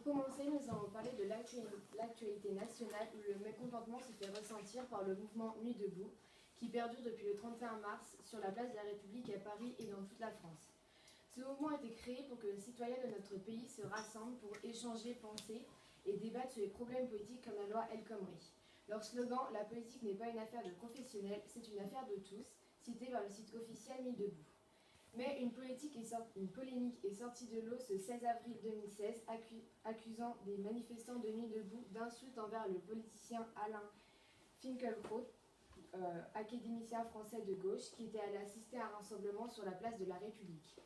commencer, nous allons parler de l'actualité nationale où le mécontentement se fait ressentir par le mouvement Nuit debout qui perdure depuis le 31 mars sur la place de la République à Paris et dans toute la France. Ce mouvement a été créé pour que les citoyens de notre pays se rassemblent pour échanger, penser et débattre sur les problèmes politiques comme la loi El Khomri. Leur slogan « La politique n'est pas une affaire de professionnels, c'est une affaire de tous », cité par le site officiel Nuit debout. Mais une polémique est sortie de l'eau ce 16 avril 2016, accusant des manifestants de Nuit debout d'insultes envers le politicien Alain Finkielkraut, académicien français de gauche, qui était allé assister à un rassemblement sur la place de la République.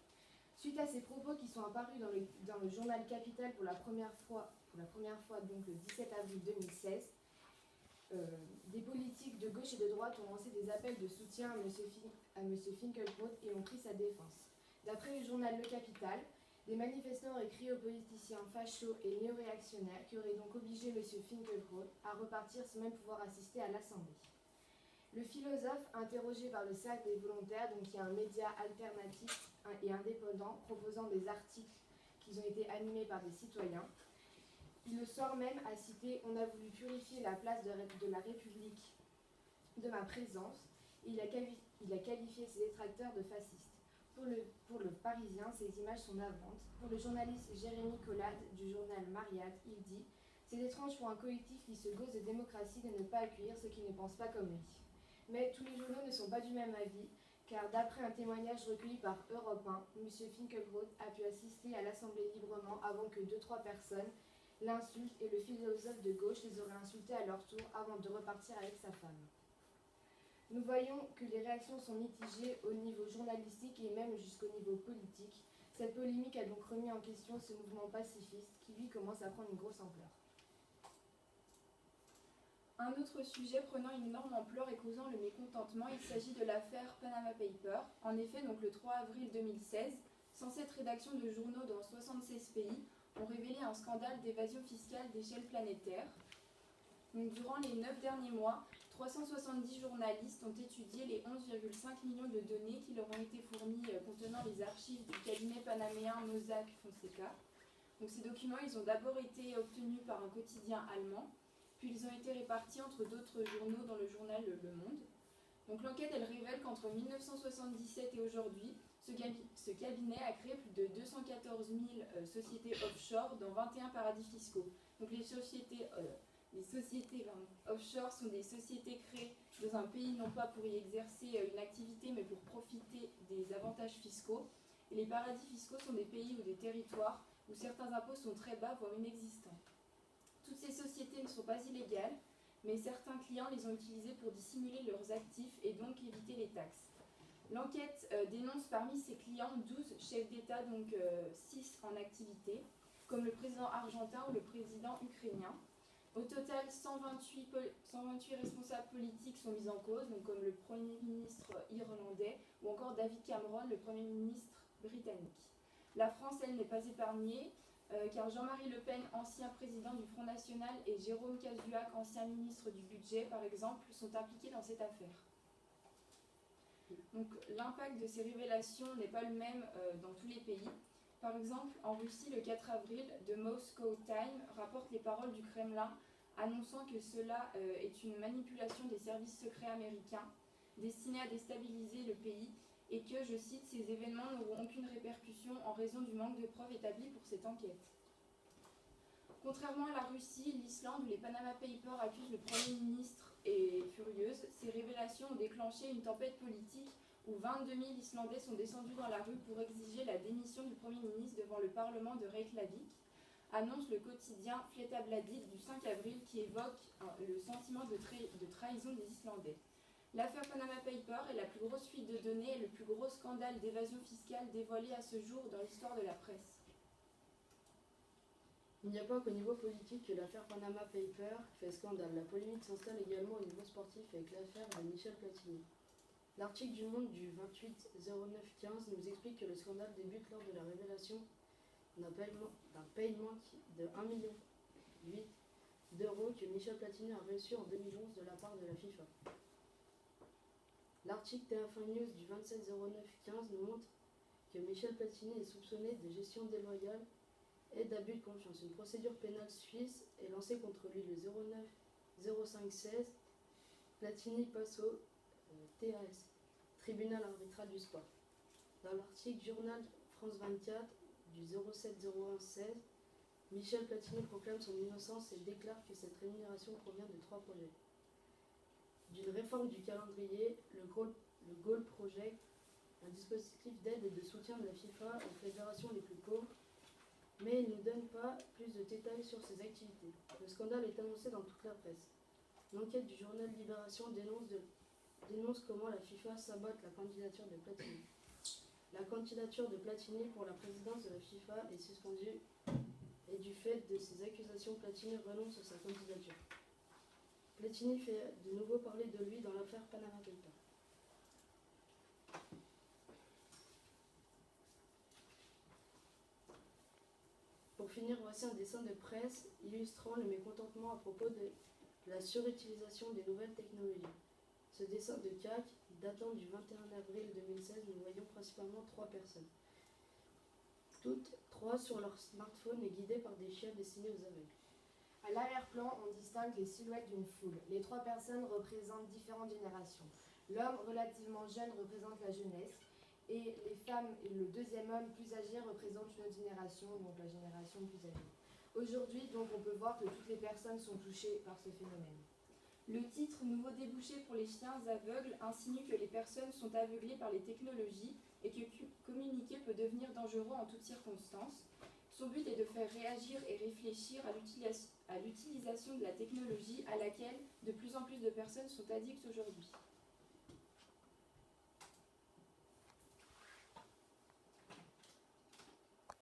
Suite à ces propos qui sont apparus dans le journal Capital pour la première fois donc le 17 avril 2016, des politiques de gauche et de droite ont lancé des appels de soutien à M. Finkielkraut et ont pris sa défense. D'après le journal Le Capital, des manifestants auraient crié aux politiciens fachos et néo-réactionnaires qui auraient donc obligé M. Finkielkraut à repartir sans même pouvoir assister à l'Assemblée. Le philosophe, interrogé par le Cercle des volontaires, donc qui est un média alternatif et indépendant proposant des articles qui ont été animés par des citoyens, il le sort même à citer « On a voulu purifier la place de la République de ma présence » et il a qualifié ses détracteurs de fascistes. Pour le Parisien, ces images sont navantes. Pour le journaliste Jérémy Collade du journal Mariade, il dit « C'est étrange pour un collectif qui se gausse de démocratie de ne pas accueillir ceux qui ne pensent pas comme lui. » Mais tous les journaux ne sont pas du même avis, car d'après un témoignage recueilli par Europe 1, M. Finkielkraut a pu assister à l'Assemblée librement avant que 2-3 personnes l'insultent et le philosophe de gauche les aurait insultés à leur tour avant de repartir avec sa femme. Nous voyons que les réactions sont mitigées au niveau journalistique et même jusqu'au niveau politique. Cette polémique a donc remis en question ce mouvement pacifiste qui, lui, commence à prendre une grosse ampleur. Un autre sujet prenant une énorme ampleur et causant le mécontentement, il s'agit de l'affaire Panama Papers. En effet, donc le 3 avril 2016, 107 rédactions de journaux dans 76 pays ont révélé un scandale d'évasion fiscale d'échelle planétaire. Donc, durant les 9 derniers mois, 370 journalistes ont étudié les 11,5 millions de données qui leur ont été fournies contenant les archives du cabinet panaméen Mossack Fonseca. Donc, ces documents, ils ont d'abord été obtenus par un quotidien allemand, puis ils ont été répartis entre d'autres journaux dans le journal Le Monde. Donc l'enquête, elle révèle qu'entre 1977 et aujourd'hui, ce cabinet a créé plus de 214 000 sociétés offshore dans 21 paradis fiscaux. Donc les sociétés offshore sont des sociétés créées dans un pays non pas pour y exercer une activité mais pour profiter des avantages fiscaux. Et les paradis fiscaux sont des pays ou des territoires où certains impôts sont très bas, voire inexistants. Toutes ces sociétés ne sont pas illégales, mais certains clients les ont utilisées pour dissimuler leurs actifs et donc éviter les taxes. L'enquête dénonce parmi ces clients 12 chefs d'État, donc 6 en activité, comme le président argentin ou le président ukrainien. Au total, 128 responsables politiques sont mis en cause, donc comme le Premier ministre irlandais ou encore David Cameron, le Premier ministre britannique. La France, elle, n'est pas épargnée, car Jean-Marie Le Pen, ancien président du Front National, et Jérôme Cahuzac, ancien ministre du Budget, par exemple, sont impliqués dans cette affaire. Donc, l'impact de ces révélations n'est pas le même dans tous les pays. Par exemple, en Russie, le 4 avril, The Moscow Times rapporte les paroles du Kremlin, annonçant que cela est une manipulation des services secrets américains, destinée à déstabiliser le pays, et que, je cite, ces événements n'auront aucune répercussion en raison du manque de preuves établies pour cette enquête. Contrairement à la Russie, l'Islande, où les Panama Papers accusent le Premier ministre est furieuse, ces révélations ont déclenché une tempête politique où 22 000 Islandais sont descendus dans la rue pour exiger la démission du Premier ministre devant le Parlement de Reykjavik, annonce le quotidien Fréttablaðið du 5 avril qui évoque le sentiment de trahison des Islandais. L'affaire Panama Papers est la plus grosse fuite de données et le plus gros scandale d'évasion fiscale dévoilé à ce jour dans l'histoire de la presse. Il n'y a pas qu'au niveau politique que l'affaire Panama Papers fait scandale. La polémique s'installe également au niveau sportif avec l'affaire de Michel Platini. L'article du Monde du 28/09/15 nous explique que le scandale débute lors de la révélation d'un paiement de 1,8 million d'euros que Michel Platini a reçu en 2011 de la part de la FIFA. L'article TF1 News du 27/09/15 nous montre que Michel Platini est soupçonné de gestion déloyale et d'abus de confiance. Une procédure pénale suisse est lancée contre lui le 09-05-16. Platini passe au TAS, Tribunal arbitral du sport. Dans l'article Journal France 24 du 07-01-16, Michel Platini proclame son innocence et déclare que cette rémunération provient de 3 projets. D'une réforme du calendrier, le Goal Project, un dispositif d'aide et de soutien de la FIFA aux fédérations les plus pauvres, mais il ne donne pas plus de détails sur ses activités. Le scandale est annoncé dans toute la presse. L'enquête du journal Libération dénonce comment la FIFA sabote la candidature de Platini. La candidature de Platini pour la présidence de la FIFA est suspendue et du fait de ces accusations, Platini renonce à sa candidature. Platini fait de nouveau parler de lui dans l'affaire Panama Papers. Pour finir, voici un dessin de presse illustrant le mécontentement à propos de la surutilisation des nouvelles technologies. Ce dessin de CAC, datant du 21 avril 2016, nous voyons principalement 3 personnes. Toutes 3 sur leur smartphone et guidées par des chiens destinés aux aveugles. À l'arrière-plan, on distingue les silhouettes d'une foule. Les 3 personnes représentent différentes générations. L'homme relativement jeune représente la jeunesse et les femmes et le deuxième homme plus âgé représentent une autre génération, donc la génération plus âgée. Aujourd'hui, donc, on peut voir que toutes les personnes sont touchées par ce phénomène. Le titre « Nouveau débouché pour les chiens aveugles » insinue que les personnes sont aveuglées par les technologies et que communiquer peut devenir dangereux en toutes circonstances. Son but est de faire réagir et réfléchir à l'utilisation de la technologie à laquelle de plus en plus de personnes sont addictes aujourd'hui.